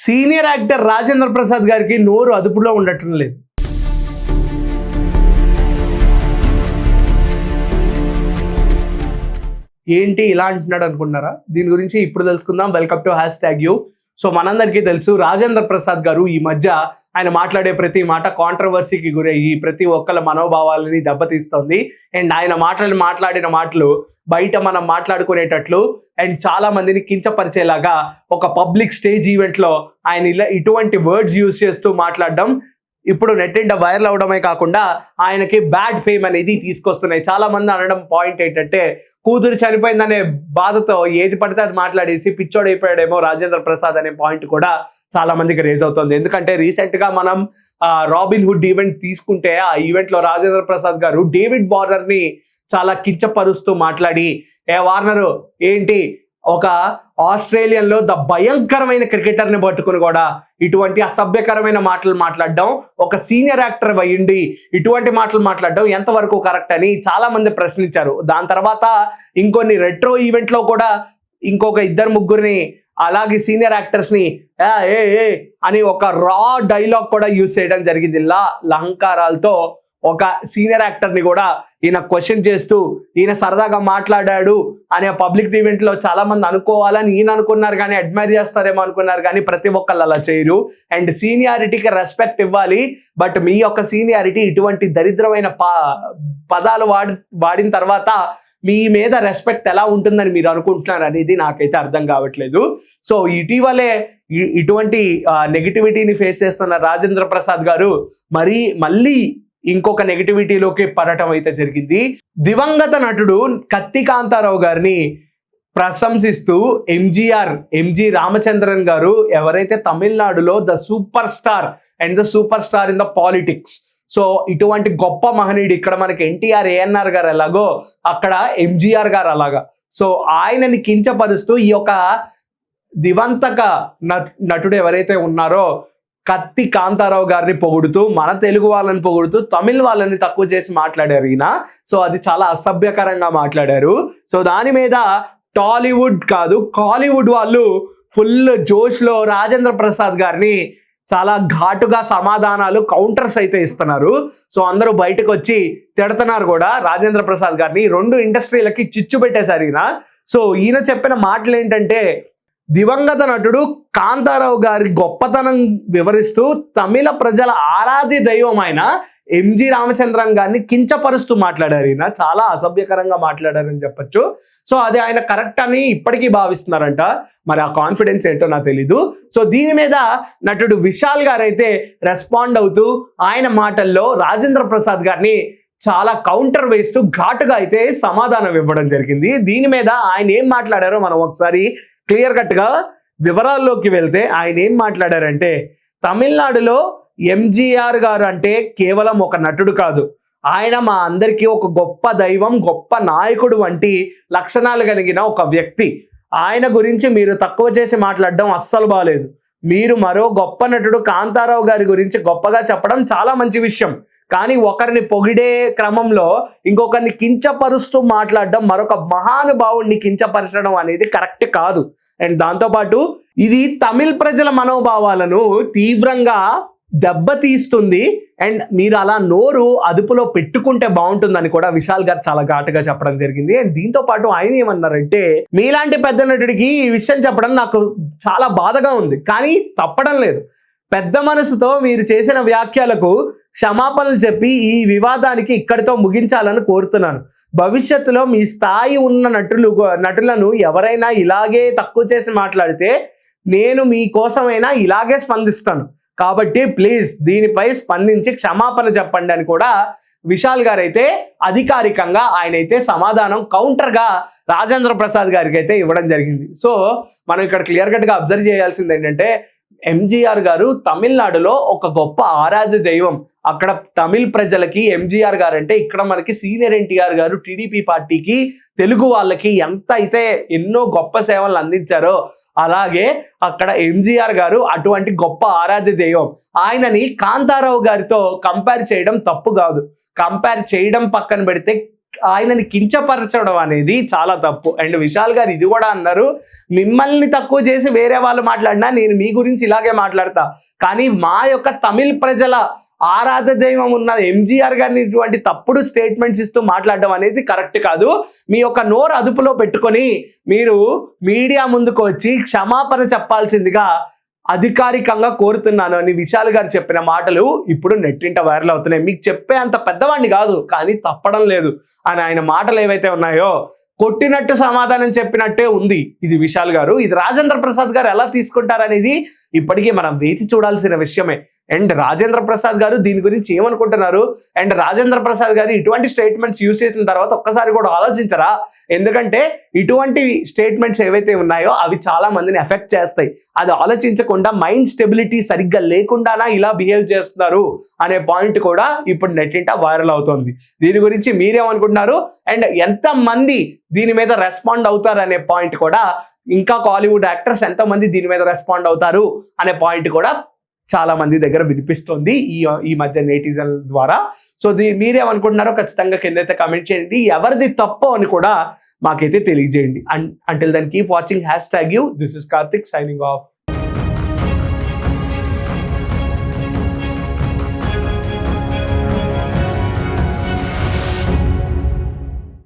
Senior actor Rajendra Prasad గారికి నోరు అదుపులో ఉండటం లేదు. ఏంటి ఇలా అంటున్నాడు అనుకుంటున్నారా? దీని గురించి ఇప్పుడు తెలుసుకుందాం. Welcome to #you. సో మనందరికీ తెలుసు రాజేంద్ర ప్రసాద్ గారు ఈ మధ్య ఆయన మాట్లాడే ప్రతి మాట కాంట్రవర్సీకి గురయ్యి ప్రతి ఒక్కళ్ళ మనోభావాలని దెబ్బతీస్తుంది. అండ్ ఆయన మాట్లాడిన మాటలు బయట మనం మాట్లాడుకునేటట్లు అండ్ చాలా మందిని కించపరిచేలాగా ఒక పబ్లిక్ స్టేజ్ ఈవెంట్లో ఆయన ఇలా ఇటువంటి వర్డ్స్ యూజ్ చేస్తూ మాట్లాడడం ఇప్పుడు నెట్ ఇంట వైరల్ అవడమే కాకుండా ఆయనకి బ్యాడ్ ఫేమ్ అనేది తీసుకొస్తున్నాయి. చాలా మంది అనడం పాయింట్ ఏంటంటే కూతురు చనిపోయిందనే బాధతో ఏది పడితే అది మాట్లాడేసి పిచ్చోడైపోయాడేమో రాజేంద్ర ప్రసాద్ అనే పాయింట్ కూడా చాలా మందికి రేజ్ అవుతుంది. ఎందుకంటే రీసెంట్ గా మనం రాబిన్ హుడ్ ఈవెంట్ తీసుకుంటే ఆ ఈవెంట్ లో రాజేంద్ర ప్రసాద్ గారు డేవిడ్ వార్నర్ ని చాలా కించపరుస్తూ మాట్లాడి, వార్నర్ ఏంటి ఒక ఆస్ట్రేలియన్లో భయంకరమైన క్రికెటర్ని పట్టుకుని కూడా ఇటువంటి అసభ్యకరమైన మాటలు మాట్లాడడం, ఒక సీనియర్ యాక్టర్ అయ్యిండి ఇటువంటి మాటలు మాట్లాడడం ఎంతవరకు కరెక్ట్ అని చాలా మంది ప్రశ్నించారు. దాని తర్వాత ఇంకొన్ని రెట్రో ఈవెంట్లో కూడా ఇంకొక ఇద్దరు ముగ్గురిని అలాగే సీనియర్ యాక్టర్స్ ని ఏ అని ఒక రా డైలాగ్ కూడా యూజ్ చేయడం జరిగింది. లంకారాలతో ఒక సీనియర్ యాక్టర్ ని కూడా ఈయన క్వశ్చన్ చేస్తూ ఈయన సరదాగా మాట్లాడాడు అనే పబ్లిక్ ఈవెంట్ లో చాలా మంది అనుకోవాలని ఈయన అనుకున్నారు, కానీ అడ్మైర్ చేస్తారేమో అనుకున్నారు, కానీ ప్రతి ఒక్కళ్ళు అలా చేయరు. అండ్ సీనియారిటీకి రెస్పెక్ట్ ఇవ్వాలి, బట్ మీ యొక్క సీనియారిటీ ఇటువంటి దరిద్రమైన పదాలు వాడిన తర్వాత మీ మీద రెస్పెక్ట్ ఎలా ఉంటుందని మీరు అనుకుంటున్నారు అనేది నాకైతే అర్థం కావట్లేదు. సో ఇటీవలే ఇటువంటి నెగిటివిటీని ఫేస్ చేస్తున్న రాజేంద్ర ప్రసాద్ గారు మళ్ళీ ఇంకొక నెగిటివిటీలోకి పడటం అయితే జరిగింది. దివంగత నటుడు కత్తి కాంతారావు గారిని ప్రశంసిస్తూ ఎంజీ రామచంద్రన్ గారు, ఎవరైతే తమిళనాడులో the super star in the politics, so ఇటువంటి గొప్ప మహనీయుడు, ఇక్కడ మనకి ఎన్టీఆర్ ఏఎన్ఆర్ గారు ఎలాగో అక్కడ ఎంజీఆర్ గారు అలాగా, సో ఆయనని కించపరుస్తూ ఈ యొక్క దివంతక నటుడు ఎవరైతే ఉన్నారో కత్తి కాంతారావు గారిని పొగుడుతూ, మన తెలుగు వాళ్ళని పొగుడుతూ తమిళ వాళ్ళని తక్కువ చేసి మాట్లాడారు ఈయన. సో అది చాలా అసభ్యకరంగా మాట్లాడారు. సో దాని మీద టాలీవుడ్ కాదు కాలీవుడ్ వాళ్ళు ఫుల్ జోష్లో రాజేంద్ర ప్రసాద్ గారిని చాలా ఘాటుగా సమాధానాలు కౌంటర్స్ అయితే ఇస్తున్నారు. సో అందరూ బయటకు వచ్చి తిడుతున్నారు కూడా రాజేంద్ర ప్రసాద్ గారిని. రెండు ఇండస్ట్రీలకి చిచ్చు పెట్టేశారు ఈయన. సో ఈయన చెప్పిన మాటలు ఏంటంటే, దివంగత నటుడు కాంతారావు గారి గొప్పతనం వివరిస్తూ తమిళ ప్రజల ఆరాధ్య దైవం ఆయన ఎంజీ రామచంద్రన్ గారిని కించపరుస్తూ మాట్లాడారు. ఈయన చాలా అసభ్యకరంగా మాట్లాడారని చెప్పొచ్చు. సో అది ఆయన కరెక్ట్ అని ఇప్పటికీ భావిస్తున్నారంట. మరి ఆ కాన్ఫిడెన్స్ ఏంటో నాకు తెలీదు. సో దీని మీద నటుడు విశాల్ గారు అయితే రెస్పాండ్ అవుతూ ఆయన మాటల్లో రాజేంద్ర ప్రసాద్ గారిని చాలా కౌంటర్ వేస్తూ ఘాటుగా అయితే సమాధానం ఇవ్వడం జరిగింది. దీని మీద ఆయన ఏం మాట్లాడారో మనం ఒకసారి క్లియర్ కట్గా వివరాల్లోకి వెళ్తే ఆయన ఏం మాట్లాడారంటే, తమిళనాడులో ఎంజీఆర్ గారు అంటే కేవలం ఒక నటుడు కాదు, ఆయన మా అందరికీ ఒక గొప్ప దైవం, గొప్ప నాయకుడు వంటి లక్షణాలు కలిగిన ఒక వ్యక్తి. ఆయన గురించి మీరు తక్కువ చేసి మాట్లాడడం అస్సలు బాలేదు. మీరు మరో గొప్ప నటుడు కాంతారావు గారి గురించి గొప్పగా చెప్పడం చాలా మంచి విషయం, కానీ ఒకరిని పొగిడే క్రమంలో ఇంకొకరిని కించపరుస్తూ మాట్లాడడం, మరొక మహానుభావుడిని కించపరచడం అనేది కరెక్ట్ కాదు. అండ్ దాంతోపాటు ఇది తమిళ ప్రజల మనోభావాలను తీవ్రంగా దెబ్బతీస్తుంది. అండ్ మీరు అలా నోరు అదుపులో పెట్టుకుంటే బాగుంటుందని కూడా విశాల్ గారు చాలా ఘాటుగా చెప్పడం జరిగింది. అండ్ దీంతో పాటు ఆయన ఏమన్నారంటే, మీలాంటి పెద్ద నటుడికి ఈ విషయం చెప్పడం నాకు చాలా బాధగా ఉంది, కానీ తప్పడం లేదు. పెద్ద మనసుతో మీరు చేసిన వ్యాఖ్యలకు క్షమాపణలు చెప్పి ఈ వివాదానికి ఇక్కడితో ముగించాలని కోరుతున్నాను. భవిష్యత్తులో మీ స్థాయి ఉన్న నటులను ఎవరైనా ఇలాగే తక్కువ చేసి మాట్లాడితే నేను మీకోసమైనా ఇలాగే స్పందిస్తాను. కాబట్టి ప్లీజ్ దీనిపై స్పందించి క్షమాపణ చెప్పండి అని కూడా విశాల్ గారు అయితే అధికారికంగా ఆయన అయితే సమాధానం కౌంటర్గా రాజేంద్ర ప్రసాద్ గారికి అయితే ఇవ్వడం జరిగింది. సో మనం ఇక్కడ క్లియర్ కట్గా అబ్జర్వ్ చేయాల్సింది ఏంటంటే, ఎంజీఆర్ గారు తమిళనాడులో ఒక గొప్ప ఆరాధ్య దైవం. అక్కడ తమిళ ప్రజలకి ఎంజీఆర్ గారు అంటే, ఇక్కడ మనకి సీనియర్ ఎన్టీఆర్ గారు టీడీపీ పార్టీకి తెలుగు వాళ్ళకి ఎంత అయితే ఎన్నో గొప్ప సేవలు అందించారో, అలాగే అక్కడ ఎంజీఆర్ గారు అటువంటి గొప్ప ఆరాధ్య దైవం. ఆయనని కాంతారావు గారితో కంపేర్ చేయడం తప్పు కాదు. కంపేర్ చేయడం పక్కన పెడితే ఆయనని కించపరచడం అనేది చాలా తప్పు. అండ్ విశాల్ గారు ఇది కూడా అన్నారు, మిమ్మల్ని తక్కువ చేసి వేరే వాళ్ళు మాట్లాడినా నేను మీ గురించి ఇలాగే మాట్లాడతా, కానీ మా యొక్క తమిళ్ ప్రజల ఆరాధ దైవం ఉన్న ఎంజీఆర్ గారిని ఇటువంటి తప్పుడు స్టేట్మెంట్స్ ఇస్తూ మాట్లాడడం అనేది కరెక్ట్ కాదు. మీ యొక్క నోరు అదుపులో పెట్టుకొని మీరు మీడియా ముందుకు వచ్చి క్షమాపణ చెప్పాల్సిందిగా అధికారికంగా కోరుతున్నాను అని విశాల్ గారు చెప్పిన మాటలు ఇప్పుడు నెట్టింట వైరల్ అవుతున్నాయి. మీకు చెప్పే అంత పెద్దవాడిని కాదు, కానీ తప్పడం లేదు అని ఆయన మాటలు ఏవైతే ఉన్నాయో కొట్టినట్టు సమాధానం చెప్పినట్టే ఉంది ఇది విశాల్ గారు. ఇది రాజేంద్ర ప్రసాద్ గారు ఎలా తీసుకుంటారనేది ఇప్పటికీ మనం వేచి చూడాల్సిన విషయమే. అండ్ రాజేంద్ర ప్రసాద్ గారు దీని గురించి ఏమనుకుంటున్నారు, అండ్ రాజేంద్ర ప్రసాద్ గారు ఇటువంటి స్టేట్మెంట్స్ యూజ్ చేసిన తర్వాత ఒక్కసారి కూడా ఆలోచించరా? ఎందుకంటే ఇటువంటి స్టేట్మెంట్స్ ఏవైతే ఉన్నాయో అవి చాలా మందిని ఎఫెక్ట్ చేస్తాయి. అది ఆలోచించకుండా మైండ్ స్టెబిలిటీ సరిగ్గా లేకుండానా ఇలా బిహేవ్ చేస్తున్నారు అనే పాయింట్ కూడా ఇప్పుడు నెట్టింట వైరల్ అవుతుంది. దీని గురించి మీరేమనుకుంటున్నారు, అండ్ ఎంతమంది దీని మీద రెస్పాండ్ అవుతారు అనే పాయింట్ కూడా, ఇంకా కాలీవుడ్ యాక్టర్స్ ఎంతమంది దీని మీద రెస్పాండ్ అవుతారు అనే పాయింట్ కూడా చాలా మంది దగ్గర వినిపిస్తుంది ఈ మధ్య నెటిజన్ ద్వారా. సో మీరేమనుకుంటున్నారో ఖచ్చితంగా కిందైతే కమెంట్ చేయండి. ఎవరిది తప్పు అని కూడా మాకైతే తెలియజేయండి. Until then keep watching #you. This is Karthik signing of.